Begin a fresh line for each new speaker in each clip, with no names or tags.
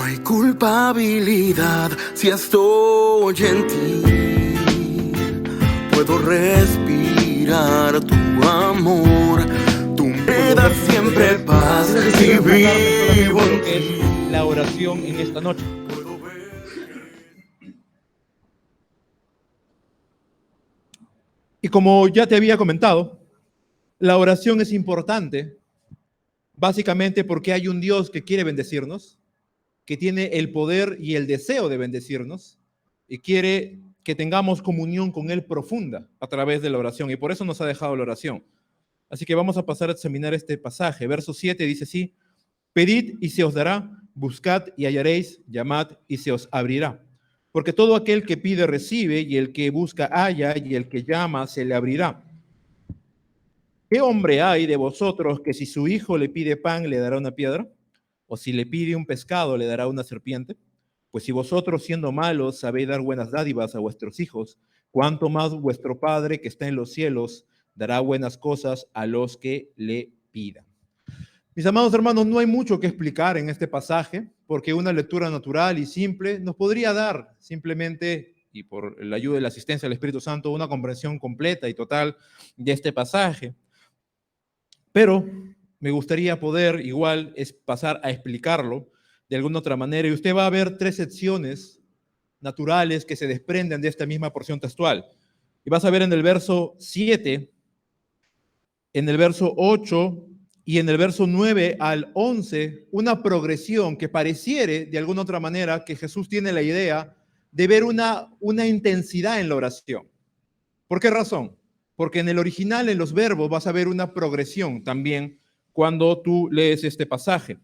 No hay culpabilidad si estoy en ti. Puedo respirar tu amor. Tú me das siempre paz y vivo en ti.
La oración en esta noche. Y como ya te había comentado, la oración es importante, básicamente porque hay un Dios que quiere bendecirnos, que tiene el poder y el deseo de bendecirnos, y quiere que tengamos comunión con Él profunda a través de la oración, y por eso nos ha dejado la oración. Así que vamos a pasar a examinar este pasaje. Verso 7 dice así: pedid y se os dará, buscad y hallaréis, llamad y se os abrirá. Porque todo aquel que pide recibe, y el que busca halla, y el que llama se le abrirá. ¿Qué hombre hay de vosotros que si su hijo le pide pan le dará una piedra? ¿O si le pide un pescado le dará una serpiente? Pues si vosotros siendo malos sabéis dar buenas dádivas a vuestros hijos, cuánto más vuestro Padre que está en los cielos dará buenas cosas a los que le pidan. Mis amados hermanos, no hay mucho que explicar en este pasaje, porque una lectura natural y simple nos podría dar simplemente, y por la ayuda y la asistencia del Espíritu Santo, una comprensión completa y total de este pasaje. Pero me gustaría poder igual pasar a explicarlo de alguna otra manera, y usted va a ver tres secciones naturales que se desprenden de esta misma porción textual. Y vas a ver en el verso 7, en el verso 8 y en el verso 9 al 11 una progresión que pareciere de alguna otra manera que Jesús tiene la idea de ver una intensidad en la oración. ¿Por qué razón? Porque en el original, en los verbos, vas a ver una progresión también cuando tú lees este pasaje.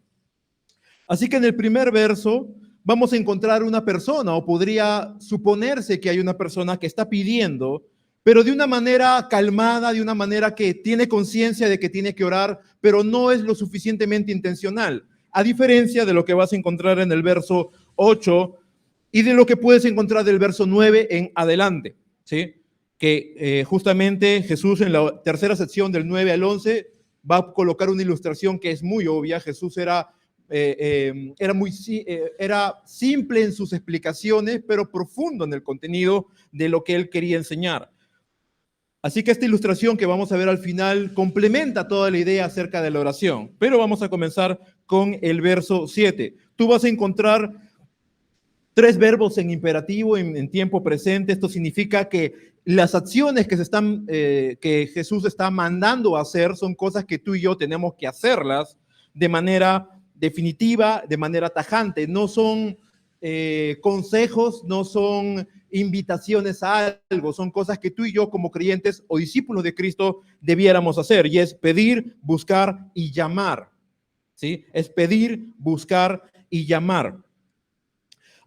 Así que en el primer verso vamos a encontrar una persona, o podría suponerse que hay una persona que está pidiendo, pero de una manera calmada, de una manera que tiene conciencia de que tiene que orar, pero no es lo suficientemente intencional, a diferencia de lo que vas a encontrar en el verso 8 y de lo que puedes encontrar del verso 9 en adelante, ¿sí? Que justamente Jesús en la tercera sección del 9 al 11 va a colocar una ilustración que es muy obvia. Jesús era simple en sus explicaciones, pero profundo en el contenido de lo que él quería enseñar. Así que esta ilustración que vamos a ver al final complementa toda la idea acerca de la oración. Pero vamos a comenzar con el verso 7. Tú vas a encontrar tres verbos en imperativo, en tiempo presente. Esto significa que las acciones que Jesús está mandando a hacer son cosas que tú y yo tenemos que hacerlas de manera definitiva, de manera tajante. No son consejos, no son invitaciones a algo, son cosas que tú y yo como creyentes o discípulos de Cristo debiéramos hacer, y es pedir, buscar y llamar, ¿sí? Es pedir, buscar y llamar.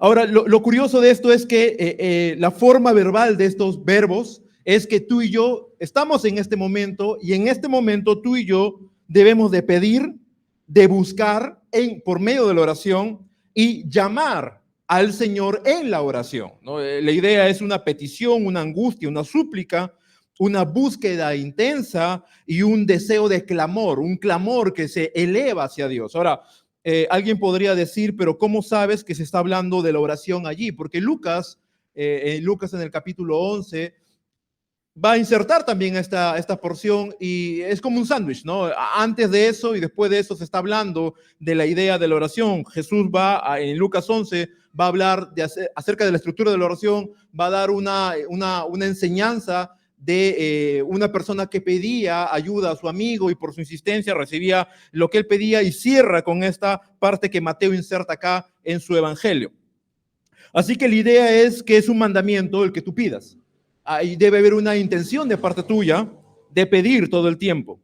Ahora, lo curioso de esto es que la forma verbal de estos verbos es que tú y yo estamos en este momento, y en este momento tú y yo debemos de pedir, de buscar por medio de la oración y llamar al Señor en la oración, ¿no? La idea es una petición, una angustia, una súplica, una búsqueda intensa y un deseo de clamor, un clamor que se eleva hacia Dios. Ahora, alguien podría decir, pero ¿cómo sabes que se está hablando de la oración allí? Porque Lucas en el capítulo 11 va a insertar también esta porción, y es como un sándwich, ¿no? Antes de eso y después de eso se está hablando de la idea de la oración. Jesús en Lucas 11, va a hablar acerca de la estructura de la oración, va a dar una enseñanza de una persona que pedía ayuda a su amigo y por su insistencia recibía lo que él pedía, y cierra con esta parte que Mateo inserta acá en su evangelio. Así que la idea es que es un mandamiento el que tú pidas. Ahí debe haber una intención de parte tuya de pedir todo el tiempo.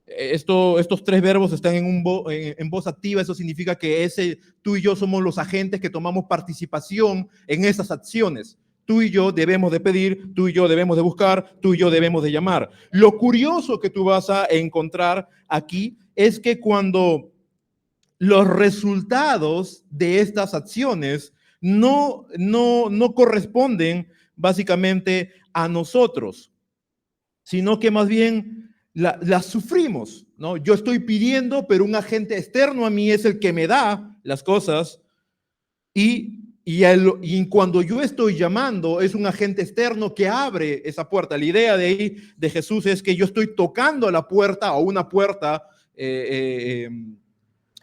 Estos tres verbos están en voz activa. Eso significa que tú y yo somos los agentes que tomamos participación en esas acciones. Tú y yo debemos de pedir, tú y yo debemos de buscar, tú y yo debemos de llamar. Lo curioso que tú vas a encontrar aquí es que cuando los resultados de estas acciones no corresponden básicamente a nosotros, sino que más bien las sufrimos, ¿no? Yo estoy pidiendo, pero un agente externo a mí es el que me da las cosas y cuando yo estoy llamando es un agente externo que abre esa puerta. La idea de ahí de Jesús es que yo estoy tocando la puerta o una puerta. Es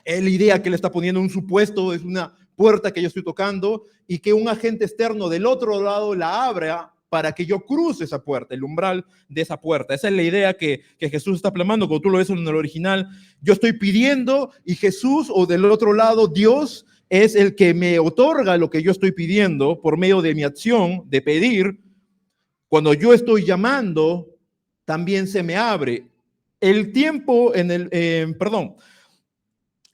la idea que le está poniendo un supuesto, es una puerta que yo estoy tocando y que un agente externo del otro lado la abra para que yo cruce esa puerta, el umbral de esa puerta. Esa es la idea que Jesús está plasmando, como tú lo ves en el original. Yo estoy pidiendo y Jesús, o del otro lado, Dios es el que me otorga lo que yo estoy pidiendo por medio de mi acción de pedir. Cuando yo estoy llamando, también se me abre. El tiempo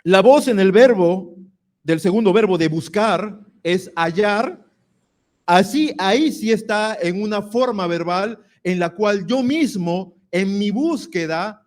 la voz en el verbo, del segundo verbo de buscar, es hallar. Así, ahí sí está en una forma verbal en la cual yo mismo, en mi búsqueda,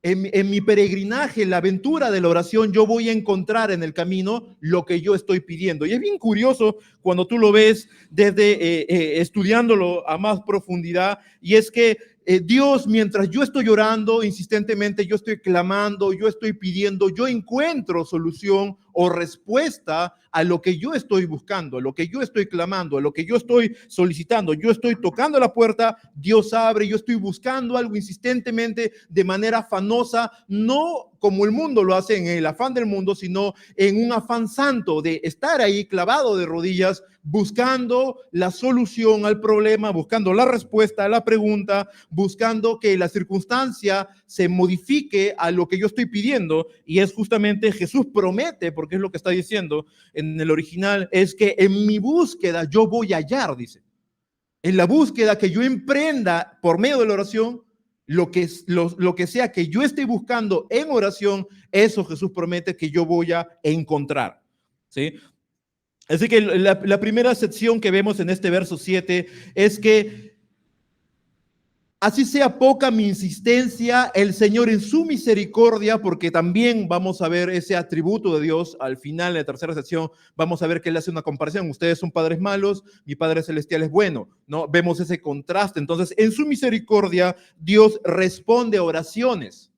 en mi peregrinaje, en la aventura de la oración, yo voy a encontrar en el camino lo que yo estoy pidiendo. Y es bien curioso cuando tú lo ves desde estudiándolo a más profundidad, y es que Dios, mientras yo estoy orando insistentemente, yo estoy clamando, yo estoy pidiendo, yo encuentro solución o respuesta a lo que yo estoy buscando, a lo que yo estoy clamando, a lo que yo estoy solicitando. Yo estoy tocando la puerta, Dios abre, yo estoy buscando algo insistentemente de manera afanosa, no como el mundo lo hace en el afán del mundo, sino en un afán santo de estar ahí clavado de rodillas, buscando la solución al problema, buscando la respuesta a la pregunta, buscando que la circunstancia se modifique a lo que yo estoy pidiendo. Y es justamente Jesús promete, porque es lo que está diciendo en el original, es que en mi búsqueda yo voy a hallar, dice. En la búsqueda que yo emprenda por medio de la oración, lo que sea que yo esté buscando en oración, eso Jesús promete que yo voy a encontrar, ¿sí? Así que la primera sección que vemos en este verso 7 es que así sea poca mi insistencia, el Señor en su misericordia, porque también vamos a ver ese atributo de Dios al final de la tercera sección, vamos a ver que Él hace una comparación. Ustedes son padres malos, mi Padre Celestial es bueno, ¿no? Vemos ese contraste. Entonces, en su misericordia, Dios responde a oraciones.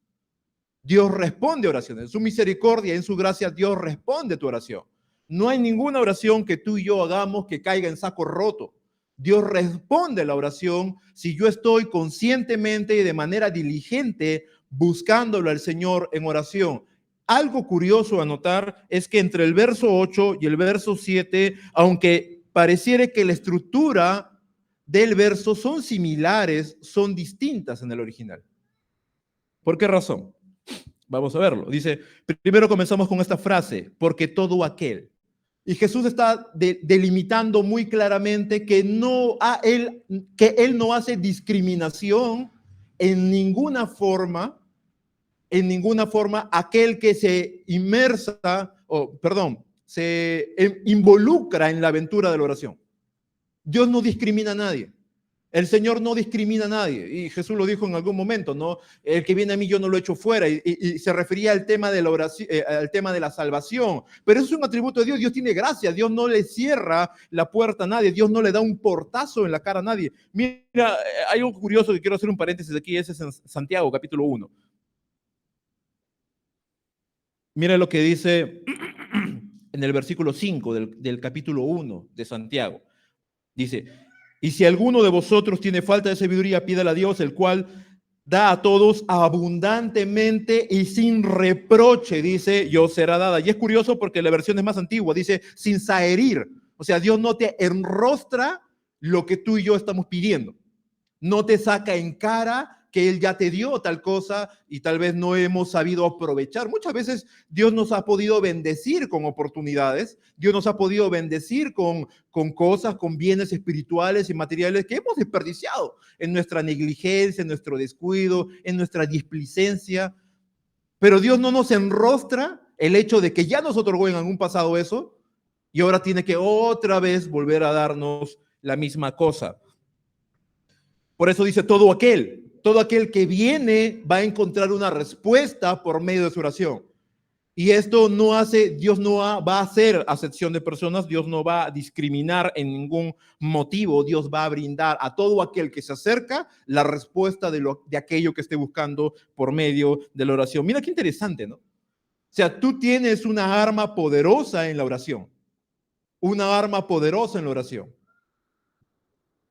Dios responde a oraciones. En su misericordia, en su gracia, Dios responde a tu oración. No hay ninguna oración que tú y yo hagamos que caiga en saco roto. Dios responde a la oración si yo estoy conscientemente y de manera diligente buscándolo al Señor en oración. Algo curioso a notar es que entre el verso 8 y el verso 7, aunque pareciera que la estructura del verso son similares, son distintas en el original. ¿Por qué razón? Vamos a verlo. Dice, primero comenzamos con esta frase, porque todo aquel. Y Jesús está delimitando muy claramente que él no hace discriminación en ninguna forma, aquel que se se involucra en la aventura de la oración. Dios no discrimina a nadie. El Señor no discrimina a nadie, y Jesús lo dijo en algún momento, ¿no? El que viene a mí yo no lo echo fuera, y se refería al tema de la oración, al tema de la salvación, pero eso es un atributo de Dios. Dios tiene gracia, Dios no le cierra la puerta a nadie, Dios no le da un portazo en la cara a nadie. Mira, hay algo curioso que quiero hacer un paréntesis aquí, ese es en Santiago, capítulo 1. Mira lo que dice en el versículo 5 del capítulo 1 de Santiago. Dice, y si alguno de vosotros tiene falta de sabiduría, pídala a Dios, el cual da a todos abundantemente y sin reproche, dice, yo será dada. Y es curioso porque la versión es más antigua, dice, sin saherir. O sea, Dios no te enrostra lo que tú y yo estamos pidiendo. No te saca en cara que Él ya te dio tal cosa y tal vez no hemos sabido aprovechar. Muchas veces Dios nos ha podido bendecir con oportunidades, Dios nos ha podido bendecir con cosas, con bienes espirituales y materiales que hemos desperdiciado en nuestra negligencia, en nuestro descuido, en nuestra displicencia. Pero Dios no nos enrostra el hecho de que ya nos otorgó en algún pasado eso y ahora tiene que otra vez volver a darnos la misma cosa. Por eso dice todo aquel que viene va a encontrar una respuesta por medio de su oración. Y esto no hace, Dios no va a hacer acepción de personas, Dios no va a discriminar en ningún motivo, Dios va a brindar a todo aquel que se acerca la respuesta de aquello que esté buscando por medio de la oración. Mira qué interesante, ¿no? O sea, tú tienes una arma poderosa en la oración. Una arma poderosa en la oración.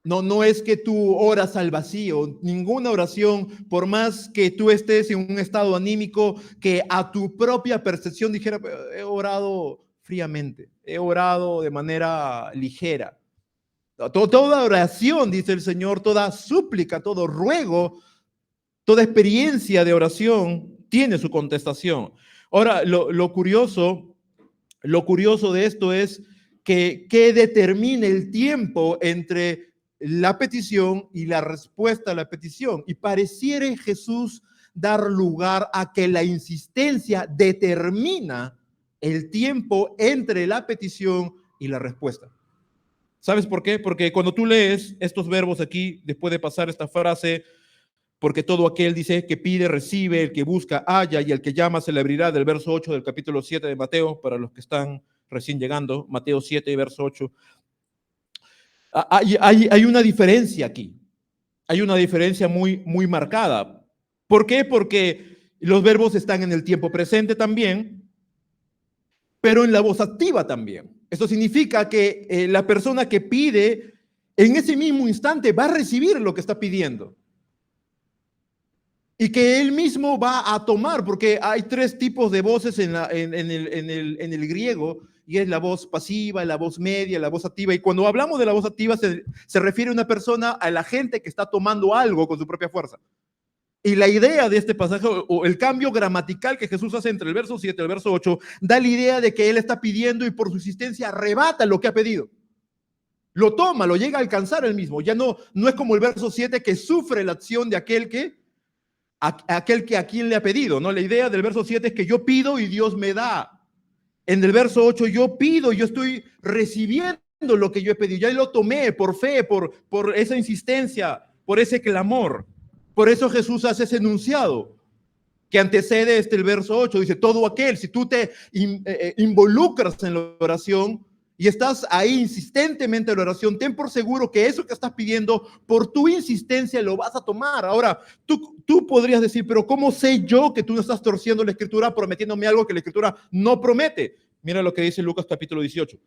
No, no es que tú oras al vacío. Ninguna oración, por más que tú estés en un estado anímico que a tu propia percepción dijera, he orado fríamente, he orado de manera ligera. Toda oración, dice el Señor, toda súplica, todo ruego, toda experiencia de oración tiene su contestación. Ahora, lo curioso de esto es que determine el tiempo entre la petición y la respuesta a la petición. Y pareciera Jesús dar lugar a que la insistencia determina el tiempo entre la petición y la respuesta. ¿Sabes por qué? Porque cuando tú lees estos verbos aquí, después de pasar esta frase, porque todo aquel dice que pide, recibe, el que busca, halla, y el que llama se le abrirá, del verso 8 del capítulo 7 de Mateo, para los que están recién llegando, Mateo 7, verso 8. Hay una diferencia aquí, hay una diferencia muy marcada. ¿Por qué? Porque los verbos están en el tiempo presente también, pero en la voz activa también. Esto significa que la persona que pide en ese mismo instante va a recibir lo que está pidiendo. Y que él mismo va a tomar, porque hay tres tipos de voces en el griego, y es la voz pasiva, la voz media, la voz activa. Y cuando hablamos de la voz activa, se refiere a una persona, a la gente que está tomando algo con su propia fuerza. Y la idea de este pasaje, o el cambio gramatical que Jesús hace entre el verso 7 y el verso 8, da la idea de que él está pidiendo y por su insistencia arrebata lo que ha pedido. Lo toma, lo llega a alcanzar él mismo. Ya no es como el verso 7 que sufre la acción de aquel que a quien le ha pedido, ¿no? La idea del verso 7 es que yo pido y Dios me da. En el verso 8 yo pido y yo estoy recibiendo lo que yo he pedido. Ya lo tomé por fe, por esa insistencia, por ese clamor. Por eso Jesús hace ese enunciado que antecede el verso 8. Dice, todo aquel, si tú te involucras en la oración y estás ahí insistentemente en la oración, ten por seguro que eso que estás pidiendo, por tu insistencia lo vas a tomar. Ahora, tú podrías decir, pero ¿cómo sé yo que tú no estás torciendo la Escritura, prometiéndome algo que la Escritura no promete? Mira lo que dice Lucas capítulo 18.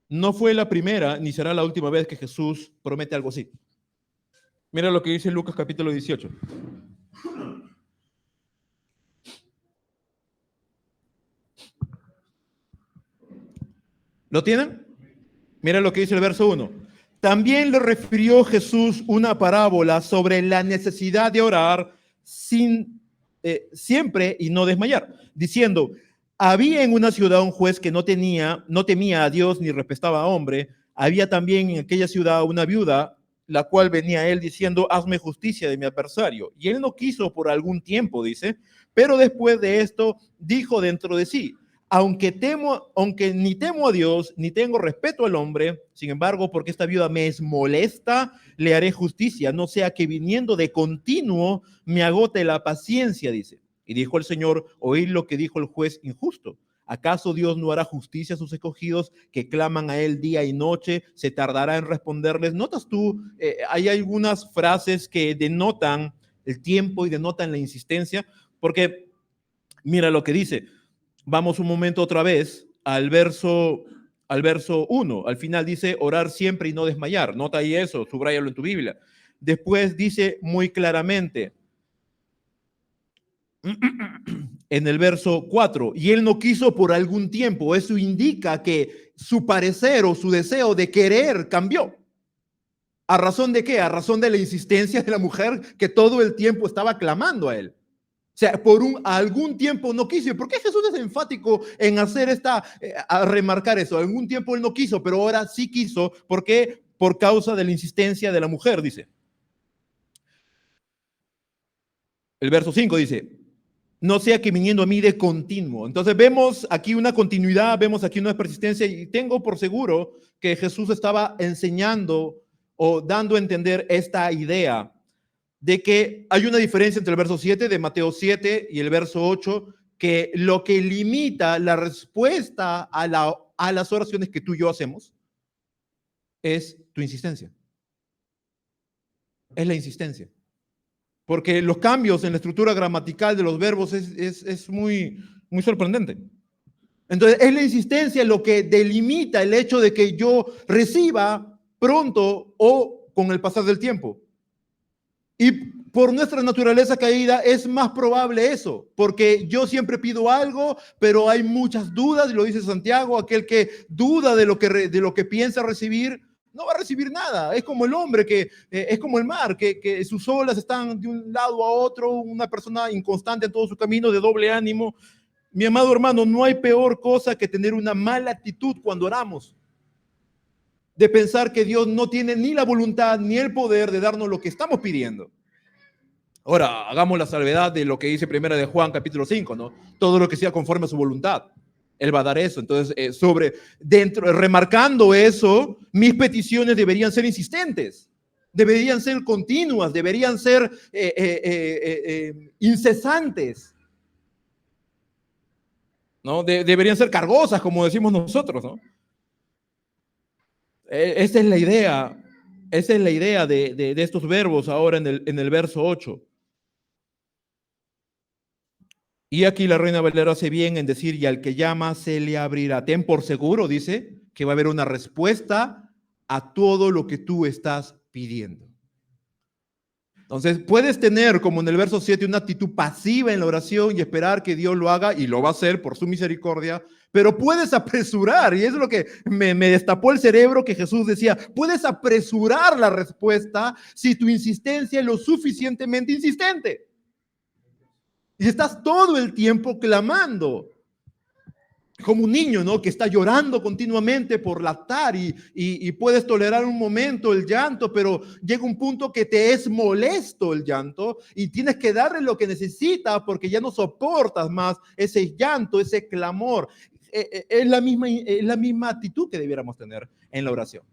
No fue la primera ni será la última vez que Jesús promete algo así. Mira lo que dice Lucas capítulo 18. ¿Lo tienen? Mira lo que dice el verso 1. También le refirió Jesús una parábola sobre la necesidad de orar siempre y no desmayar, diciendo, había en una ciudad un juez que no temía a Dios ni respetaba a hombre. Había también en aquella ciudad una viuda, la cual venía a él diciendo, hazme justicia de mi adversario. Y él no quiso por algún tiempo, dice, pero después de esto dijo dentro de sí, aunque ni temo a Dios, ni tengo respeto al hombre, sin embargo, porque esta viuda me es molesta, le haré justicia, no sea que viniendo de continuo me agote la paciencia, dice. Y dijo el Señor, oíd lo que dijo el juez injusto. ¿Acaso Dios no hará justicia a sus escogidos que claman a él día y noche? ¿Se tardará en responderles? ¿Notas tú? Hay algunas frases que denotan el tiempo y denotan la insistencia, porque mira lo que dice. Vamos un momento otra vez al verso 1. Al final dice orar siempre y no desmayar. Nota ahí eso, subráyalo en tu Biblia. Después dice muy claramente en el verso 4, y él no quiso por algún tiempo. Eso indica que su parecer o su deseo de querer cambió. ¿A razón de qué? A razón de la insistencia de la mujer que todo el tiempo estaba clamando a él. O sea, algún tiempo no quiso. ¿Por qué Jesús es enfático en hacer a remarcar eso? Algún tiempo él no quiso, pero ahora sí quiso. ¿Por qué? Por causa de la insistencia de la mujer, dice. El verso 5 dice, no sea que viniendo a mí de continuo. Entonces vemos aquí una continuidad, vemos aquí una persistencia, y tengo por seguro que Jesús estaba enseñando o dando a entender esta idea de que hay una diferencia entre el verso 7 de Mateo 7 y el verso 8, que lo que limita la respuesta a las oraciones que tú y yo hacemos es tu insistencia. Es la insistencia. porque los cambios en la estructura gramatical de los verbos es muy, muy sorprendente. Entonces, es la insistencia lo que delimita el hecho de que yo reciba pronto o con el pasar del tiempo. Y por nuestra naturaleza caída es más probable eso, porque yo siempre pido algo, pero hay muchas dudas, y lo dice Santiago, aquel que duda de lo que piensa recibir, no va a recibir nada. Es como el hombre, es como el mar, que sus olas están de un lado a otro, una persona inconstante en todo su camino, de doble ánimo. Mi amado hermano, no hay peor cosa que tener una mala actitud cuando oramos, de pensar que Dios no tiene ni la voluntad ni el poder de darnos lo que estamos pidiendo. Ahora, hagamos la salvedad de lo que dice primera de Juan, capítulo 5, ¿no? Todo lo que sea conforme a su voluntad, Él va a dar eso. Entonces, remarcando eso, mis peticiones deberían ser insistentes, deberían ser continuas, deberían ser incesantes, ¿no? Deberían ser cargosas, como decimos nosotros, ¿no? Esa es la idea de estos verbos ahora en el verso 8. Y aquí la Reina Valera hace bien en decir, y al que llama se le abrirá. Ten por seguro, dice, que va a haber una respuesta a todo lo que tú estás pidiendo. Entonces, puedes tener, como en el verso 7, una actitud pasiva en la oración y esperar que Dios lo haga, y lo va a hacer por su misericordia, pero puedes apresurar, y eso es lo que me destapó el cerebro, que Jesús decía, puedes apresurar la respuesta si tu insistencia es lo suficientemente insistente. Y estás todo el tiempo clamando, como un niño, ¿no? Que está llorando continuamente por lactar y puedes tolerar un momento el llanto, pero llega un punto que te es molesto el llanto y tienes que darle lo que necesita porque ya no soportas más ese llanto, ese clamor. Es la misma actitud que debiéramos tener en la oración.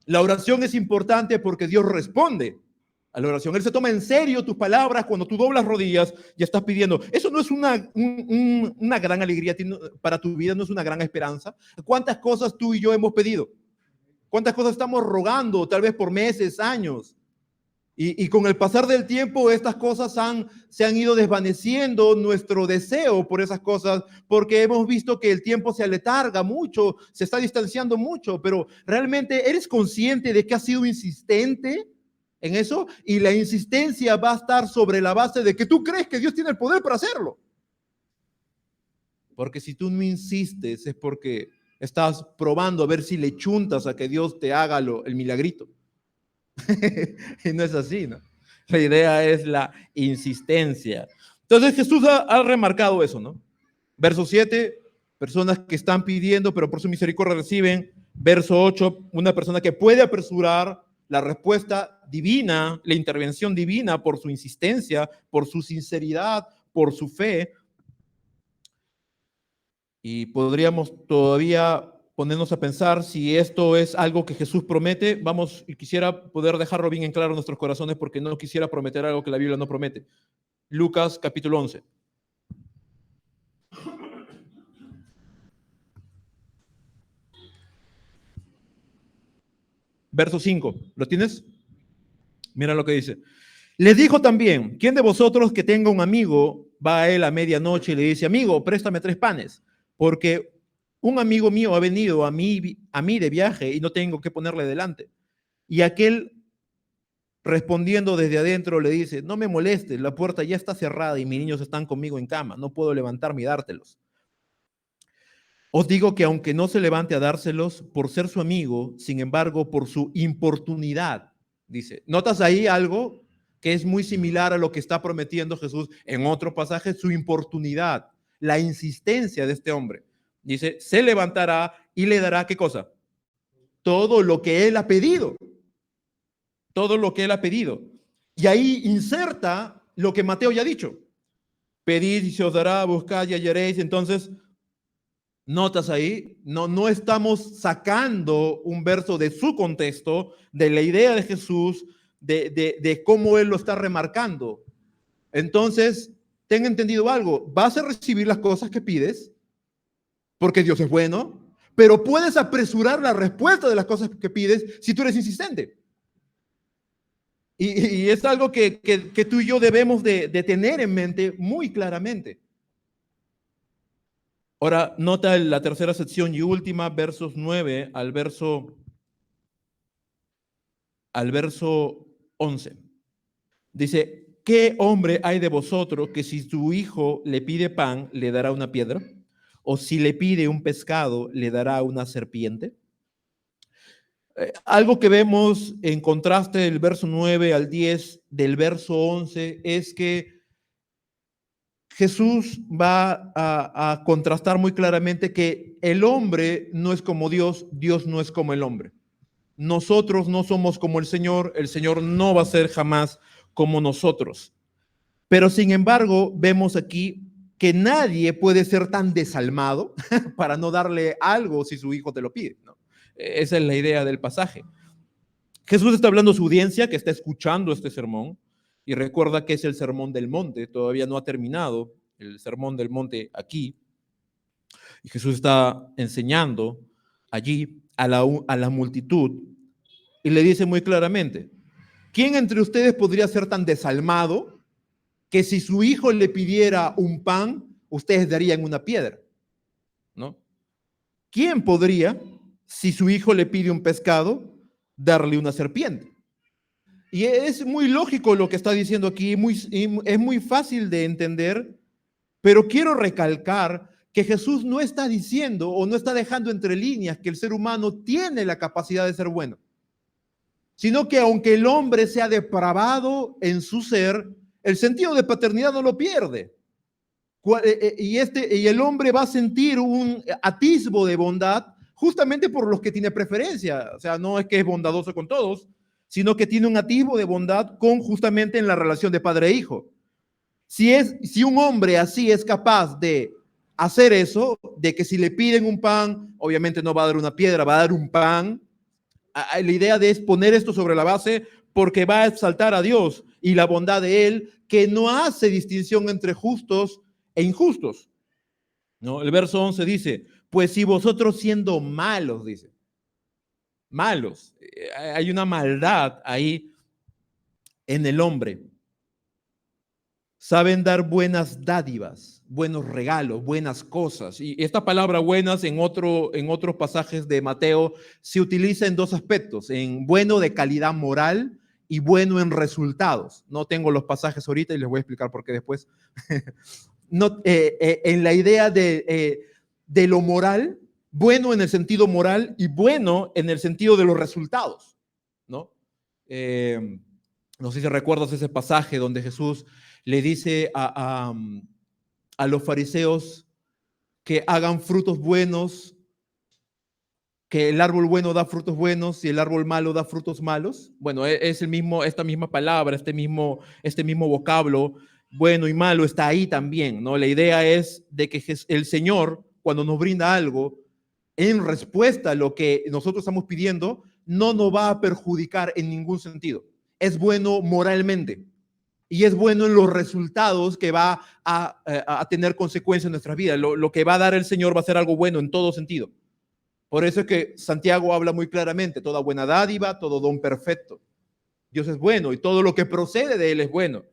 La oración es importante porque Dios responde a la oración. Él se toma en serio tus palabras cuando tú doblas rodillas y estás pidiendo. Eso no es una gran alegría para tu vida, no es una gran esperanza. ¿Cuántas cosas tú y yo hemos pedido? ¿Cuántas cosas estamos rogando, tal vez por meses, años? Y con el pasar del tiempo, estas cosas se han ido desvaneciendo, nuestro deseo por esas cosas, porque hemos visto que el tiempo se aletarga mucho, se está distanciando mucho, pero realmente eres consciente de que has sido insistente en eso, y la insistencia va a estar sobre la base de que tú crees que Dios tiene el poder para hacerlo. Porque si tú no insistes es porque estás probando a ver si le chuntas a que Dios te haga el milagrito. Y no es así, ¿no? La idea es la insistencia. Entonces Jesús ha remarcado eso, ¿no? Verso 7, personas que están pidiendo, pero por su misericordia reciben. Verso 8, una persona que puede apresurar la respuesta divina, la intervención divina por su insistencia, por su sinceridad, por su fe. Y podríamos todavía ponernos a pensar si esto es algo que Jesús promete. Vamos, y quisiera poder dejarlo bien en claro en nuestros corazones porque no quisiera prometer algo que la Biblia no promete. Lucas capítulo 11. Verso 5. ¿Lo tienes? Mira lo que dice. Les dijo también, ¿quién de vosotros que tenga un amigo va a él a medianoche y le dice, amigo, préstame 3 panes? Porque un amigo mío ha venido a mí de viaje y no tengo que ponerle delante. Y aquel respondiendo desde adentro le dice, no me molestes, la puerta ya está cerrada y mis niños están conmigo en cama, no puedo levantarme y dártelos. Os digo que aunque no se levante a dárselos por ser su amigo, sin embargo, por su importunidad, dice. ¿Notas ahí algo que es muy similar a lo que está prometiendo Jesús en otro pasaje? Su importunidad, la insistencia de este hombre. Dice, se levantará y le dará, ¿qué cosa? Todo lo que él ha pedido. Todo lo que él ha pedido. Y ahí inserta lo que Mateo ya ha dicho. Pedid y se os dará, buscad y hallaréis. Entonces, notas ahí, no estamos sacando un verso de su contexto, de la idea de Jesús, de cómo él lo está remarcando. Entonces, ten entendido algo, vas a recibir las cosas que pides, porque Dios es bueno, pero puedes apresurar la respuesta de las cosas que pides si tú eres insistente. Y es algo que tú y yo debemos de tener en mente muy claramente. Ahora, nota la tercera sección y última, versos 9 al verso 11. Dice, ¿qué hombre hay de vosotros que si su hijo le pide pan, le dará una piedra? ¿O si le pide un pescado, le dará una serpiente? Algo que vemos en contraste del verso 9 al 10 del verso 11 es que Jesús va a contrastar muy claramente que el hombre no es como Dios, Dios no es como el hombre. Nosotros no somos como el Señor no va a ser jamás como nosotros. Pero sin embargo, vemos aquí que nadie puede ser tan desalmado para no darle algo si su hijo te lo pide, ¿no? Esa es la idea del pasaje. Jesús está hablando a su audiencia que está escuchando este sermón y recuerda que es el sermón del monte, todavía no ha terminado el sermón del monte aquí. Y Jesús está enseñando allí a la multitud y le dice muy claramente, ¿quién entre ustedes podría ser tan desalmado que si su hijo le pidiera un pan, ustedes darían una piedra? ¿No? ¿Quién podría, si su hijo le pide un pescado, darle una serpiente? Y es muy lógico lo que está diciendo aquí, es muy fácil de entender, pero quiero recalcar que Jesús no está diciendo o no está dejando entre líneas que el ser humano tiene la capacidad de ser bueno, sino que aunque el hombre sea depravado en su ser, el sentido de paternidad no lo pierde. Y el hombre va a sentir un atisbo de bondad justamente por los que tiene preferencia. O sea, no es que es bondadoso con todos, sino que tiene un atisbo de bondad con justamente en la relación de padre e hijo. Si un hombre así es capaz de hacer eso, de que si le piden un pan, obviamente no va a dar una piedra, va a dar un pan. La idea de es poner esto sobre la base porque va a exaltar a Dios y la bondad de Él, que no hace distinción entre justos e injustos. ¿No? El verso 11 dice, pues si vosotros siendo malos, dice, malos, hay una maldad ahí en el hombre, saben dar buenas dádivas, buenos regalos, buenas cosas. Y esta palabra buenas en otros pasajes de Mateo se utiliza en dos aspectos, en bueno de calidad moral y bueno en resultados. No tengo los pasajes ahorita y les voy a explicar por qué después. No, en la idea de lo moral, bueno en el sentido moral y bueno en el sentido de los resultados, ¿no? No sé si recuerdas ese pasaje donde Jesús le dice a los fariseos que hagan frutos buenos, que el árbol bueno da frutos buenos y el árbol malo da frutos malos. Bueno, es esta misma palabra, este mismo vocablo, bueno y malo, está ahí también, ¿no? La idea es de que el Señor, cuando nos brinda algo, en respuesta a lo que nosotros estamos pidiendo, no nos va a perjudicar en ningún sentido. Es bueno moralmente y es bueno en los resultados que va a tener consecuencias en nuestras vidas. Lo que va a dar el Señor va a ser algo bueno en todo sentido. Por eso es que Santiago habla muy claramente, toda buena dádiva, todo don perfecto. Dios es bueno y todo lo que procede de Él es bueno.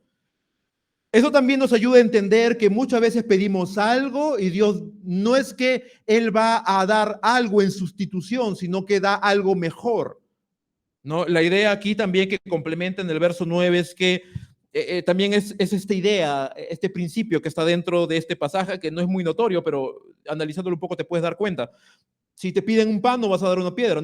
Eso también nos ayuda a entender que muchas veces pedimos algo y Dios no es que Él va a dar algo en sustitución, sino que da algo mejor, ¿no? La idea aquí también que complementa en el verso 9 es que también es esta idea, este principio que está dentro de este pasaje, que no es muy notorio, pero analizándolo un poco te puedes dar cuenta. Si te piden un pan, no vas a dar una piedra.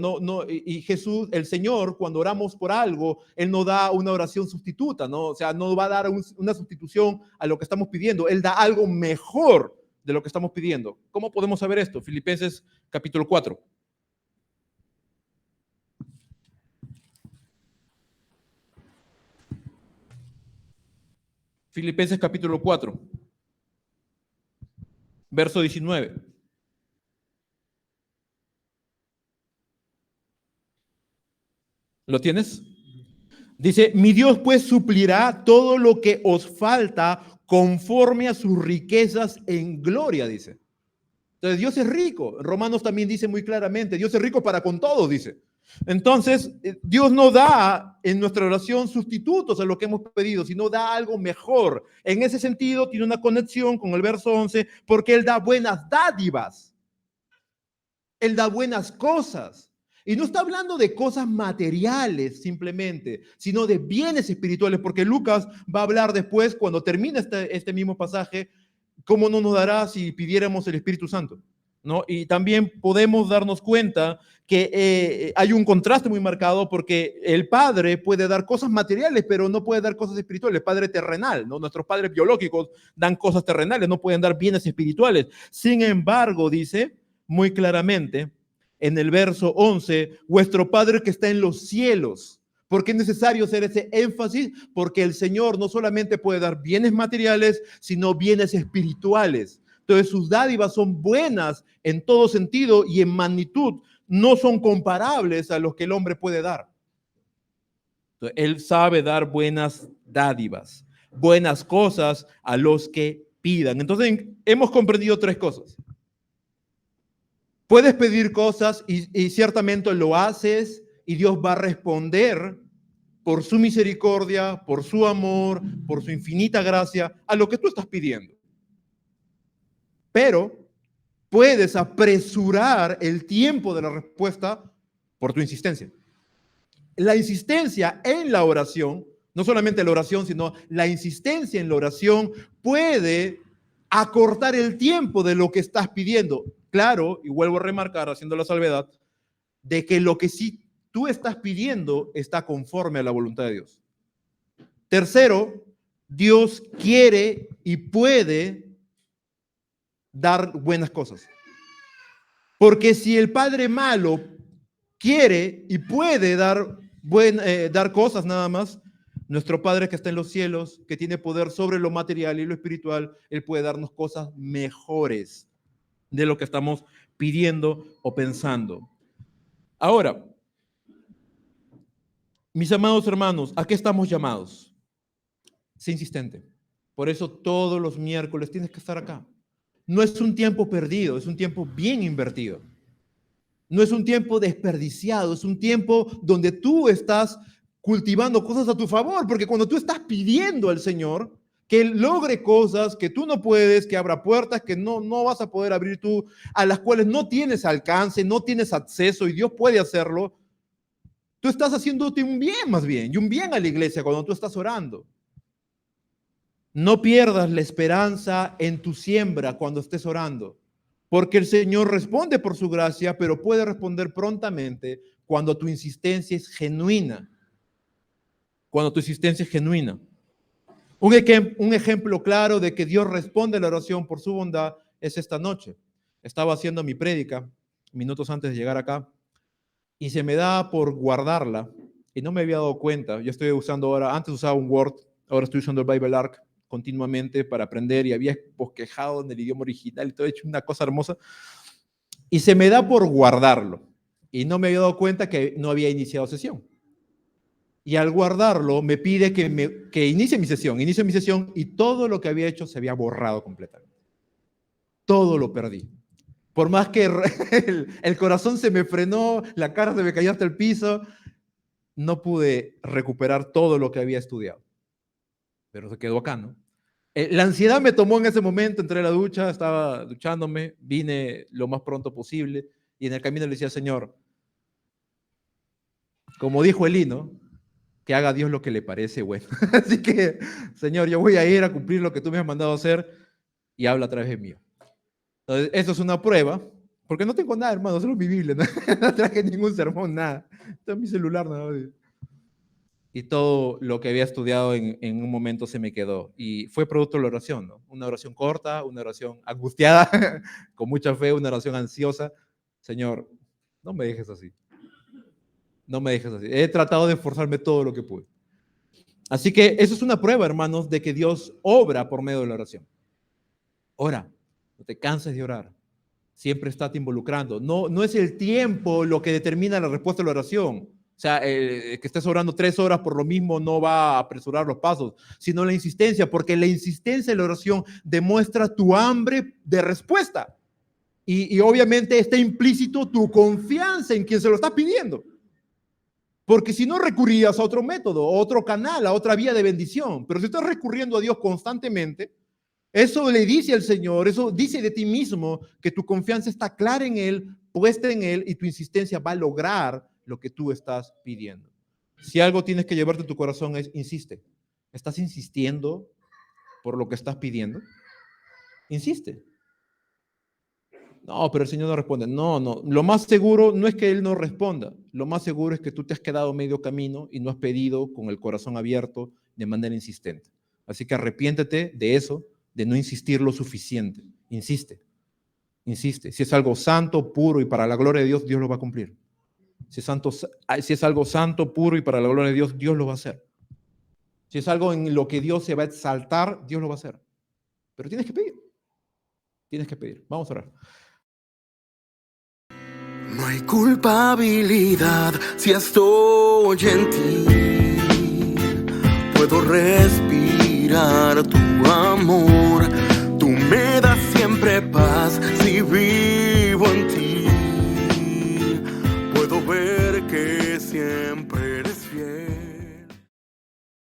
Y Jesús, el Señor, cuando oramos por algo, Él no da una oración sustituta, ¿no? O sea, no va a dar una sustitución a lo que estamos pidiendo. Él da algo mejor de lo que estamos pidiendo. ¿Cómo podemos saber esto? Filipenses capítulo 4. Filipenses capítulo 4, verso 19. ¿Lo tienes? Dice, mi Dios pues suplirá todo lo que os falta conforme a sus riquezas en gloria, dice. Entonces Dios es rico. Romanos también dice muy claramente, Dios es rico para con todos, dice. Entonces, Dios no da en nuestra oración sustitutos a lo que hemos pedido, sino da algo mejor. En ese sentido, tiene una conexión con el verso 11, porque Él da buenas dádivas. Él da buenas cosas. Y no está hablando de cosas materiales simplemente, sino de bienes espirituales, porque Lucas va a hablar después, cuando termine este mismo pasaje, cómo no nos dará si pidiéramos el Espíritu Santo, ¿no? Y también podemos darnos cuenta que hay un contraste muy marcado, porque el Padre puede dar cosas materiales, pero no puede dar cosas espirituales. El Padre terrenal, ¿no? Nuestros padres biológicos dan cosas terrenales, no pueden dar bienes espirituales. Sin embargo, dice muy claramente en el verso 11, vuestro Padre que está en los cielos. ¿Por qué es necesario hacer ese énfasis? Porque el Señor no solamente puede dar bienes materiales, sino bienes espirituales. Entonces sus dádivas son buenas en todo sentido y en magnitud. No son comparables a los que el hombre puede dar. Entonces, Él sabe dar buenas dádivas, buenas cosas a los que pidan. Entonces hemos comprendido tres cosas. Puedes pedir cosas y ciertamente lo haces y Dios va a responder por su misericordia, por su amor, por su infinita gracia a lo que tú estás pidiendo. Pero puedes apresurar el tiempo de la respuesta por tu insistencia. La insistencia en la oración, no solamente la oración, sino la insistencia en la oración puede acortar el tiempo de lo que estás pidiendo. Claro, y vuelvo a remarcar, haciendo la salvedad, de que lo que sí tú estás pidiendo está conforme a la voluntad de Dios. Tercero, Dios quiere y puede dar buenas cosas. Porque si el padre malo quiere y puede dar cosas nada más, nuestro Padre que está en los cielos, que tiene poder sobre lo material y lo espiritual, Él puede darnos cosas mejores de lo que estamos pidiendo o pensando. Ahora, mis amados hermanos, ¿a qué estamos llamados? Sé insistente. Por eso todos los miércoles tienes que estar acá. No es un tiempo perdido, es un tiempo bien invertido. No es un tiempo desperdiciado, es un tiempo donde tú estás cultivando cosas a tu favor, porque cuando tú estás pidiendo al Señor que Él logre cosas que tú no puedes, que abra puertas que no vas a poder abrir tú, a las cuales no tienes alcance, no tienes acceso y Dios puede hacerlo, tú estás haciéndote un bien más bien, y un bien a la iglesia cuando tú estás orando. No pierdas la esperanza en tu siembra cuando estés orando, porque el Señor responde por su gracia, pero puede responder prontamente cuando tu insistencia es genuina. Cuando tu insistencia es genuina. Un ejemplo claro de que Dios responde a la oración por su bondad es esta noche. Estaba haciendo mi prédica minutos antes de llegar acá y se me da por guardarla y no me había dado cuenta. Yo estoy usando ahora, antes usaba un Word, ahora estoy usando el Bible Arc continuamente para aprender y había bosquejado en el idioma original y todo, hecho una cosa hermosa. Y se me da por guardarlo y no me había dado cuenta que no había iniciado sesión. Y al guardarlo me pide que inicie mi sesión. Inicio mi sesión y todo lo que había hecho se había borrado completamente. Todo lo perdí. Por más que el corazón se me frenó, la cara se me cayó hasta el piso, no pude recuperar todo lo que había estudiado. Pero se quedó acá, ¿no? La ansiedad me tomó en ese momento, entré a la ducha, estaba duchándome, vine lo más pronto posible y en el camino le decía, Señor, como dijo Elí, ¿no? Que haga Dios lo que le parece bueno. Así que, Señor, yo voy a ir a cumplir lo que tú me has mandado hacer y habla a través de mí. Entonces, eso es una prueba, porque no tengo nada, hermano, solo mi Biblia, ¿no? No traje ningún sermón, nada. Está en mi celular, nada más. Y todo lo que había estudiado en un momento se me quedó. Y fue producto de la oración, ¿no? Una oración corta, una oración angustiada, con mucha fe, una oración ansiosa. Señor, no me dejes así. No me dejes así. He tratado de esforzarme todo lo que pude. Así que eso es una prueba, hermanos, de que Dios obra por medio de la oración. Ora, no te canses de orar. Siempre estate involucrando. No es el tiempo lo que determina la respuesta de la oración. O sea, que estés orando 3 horas por lo mismo no va a apresurar los pasos, sino la insistencia, porque la insistencia en la oración demuestra tu hambre de respuesta. Y obviamente está implícito tu confianza en quien se lo está pidiendo. Porque si no recurrías a otro método, a otro canal, a otra vía de bendición. Pero si estás recurriendo a Dios constantemente, eso le dice al Señor, eso dice de ti mismo que tu confianza está clara en Él, puesta en Él, y tu insistencia va a lograr lo que tú estás pidiendo. Si algo tienes que llevarte en tu corazón es, insiste. ¿Estás insistiendo por lo que estás pidiendo? Insiste. No, pero el Señor no responde. No, no. Lo más seguro no es que Él no responda. Lo más seguro es que tú te has quedado medio camino y no has pedido con el corazón abierto de manera insistente. Así que arrepiéntete de eso, de no insistir lo suficiente. Insiste, insiste. Si es algo santo, puro y para la gloria de Dios, Dios lo va a cumplir. Si es algo santo, puro y para la gloria de Dios, Dios lo va a hacer. Si es algo en lo que Dios se va a exaltar, Dios lo va a hacer. Pero tienes que pedir. Tienes que pedir. Vamos a orar.
No hay culpabilidad si estoy en ti. Puedo respirar tu amor. Tú me das siempre paz si vivo en ti. Puedo ver que siempre eres fiel.